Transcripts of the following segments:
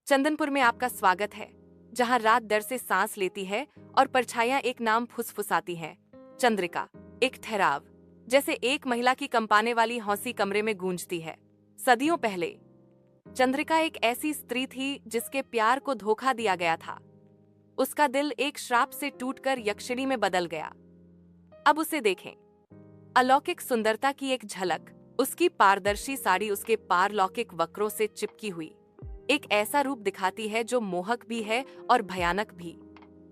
चंदनपुर में आपका स्वागत है, जहां रात डर से सांस लेती है और परछाइयां एक नाम फुसफुसाती हैं। चंद्रिका, एक ठहराव, जैसे एक महिला की कंपाने वाली हौसी कमरे में गूंजती है। सदियों पहले चंद्रिका एक ऐसी स्त्री थी जिसके प्यार को धोखा दिया गया था। उसका दिल एक श्राप से टूटकर यक्षिणी में बदल गया। अब उसे देखें, अलौकिक सुंदरता की एक झलक, उसकी पारदर्शी साड़ी उसके पारलौकिक वक्रों से चिपकी हुई एक ऐसा रूप दिखाती है जो मोहक भी है और भयानक भी।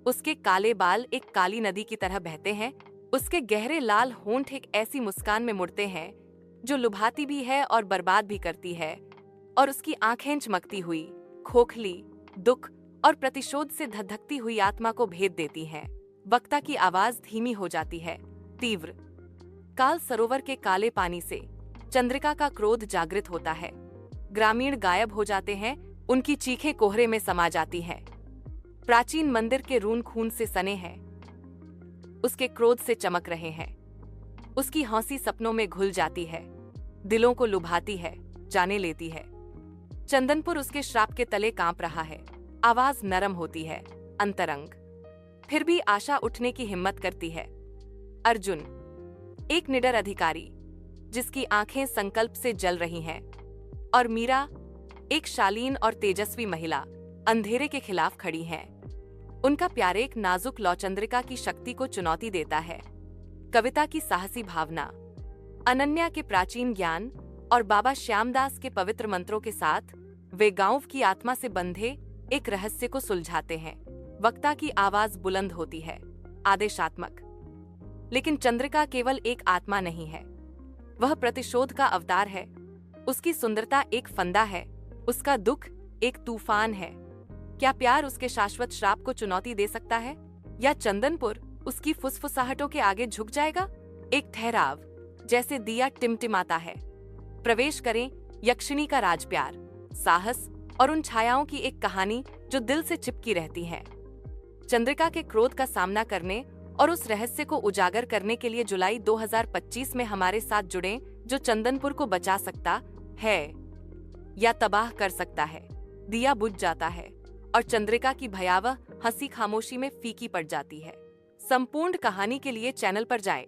उसके काले बाल एक काली नदी की तरह बहते हैं, उसके गहरे लाल होंठ एक ऐसी मुस्कान में मुड़ते हैं जो लुभाती भी है और बर्बाद भी करती है, और उसकी आंखें चमकती हुई, खोखली, दुख और प्रतिशोध से धधकती हुई आत्मा को भेद देती हैं। वक्ता की आवाज धीमी हो जाती है, तीव्र। काल सरोवर के काले पानी से चंद्रिका का क्रोध जागृत होता है। ग्रामीण गायब हो जाते हैं, उनकी चीखें कोहरे में समा जाती हैं। प्राचीन मंदिर के रून खून से सने हैं, उसके क्रोध से चमक रहे हैं। उसकी हौसी सपनों में घुल जाती है, दिलों को लुभाती है, जाने लेती है। चंदनपुर उसके श्राप के तले कांप रहा है। आवाज नरम होती है, अंतरंग, फिर भी आशा उठने की हिम्मत करती है। अर्जुन, एक निडर अधिकारी जिसकी आंखें संकल्प से जल रही हैं, और मीरा, एक शालीन और तेजस्वी महिला, अंधेरे के खिलाफ खड़ी हैं। उनका प्यार एक नाजुक लौचंद्रिका की शक्ति को चुनौती देता है। कविता की साहसी भावना, अनन्या के प्राचीन ज्ञान और बाबा श्यामदास के पवित्र मंत्रों के साथ वे गांव की आत्मा से बंधे एक रहस्य को सुलझाते हैं। वक्ता की आवाज बुलंद होती है, आदेशात्मक। लेकिन चंद्रिका केवल एक आत्मा नहीं है, वह प्रतिशोध का अवतार है। उसकी सुंदरता एक फंदा है, उसका दुख एक तूफान है। क्या प्यार उसके शाश्वत श्राप को चुनौती दे सकता है, या चंदनपुर उसकी फुसफुसाहटों के आगे झुक जाएगा? एक ठहराव, जैसे दिया टिमटिमाता है। प्रवेश करें यक्षिणी का राजप्यार, साहस और उन छायाओं की एक कहानी जो दिल से चिपकी रहती है। चंद्रिका के क्रोध का सामना करने और उस रहस्य को उजागर करने के लिए जुलाई 2025 में हमारे साथ जुड़ें, जो चंदनपुर को बचा सकता है या तबाह कर सकता है। दिया बुझ जाता है और चंद्रिका की भयावह हंसी खामोशी में फीकी पड़ जाती है। संपूर्ण कहानी के लिए चैनल पर जाएं।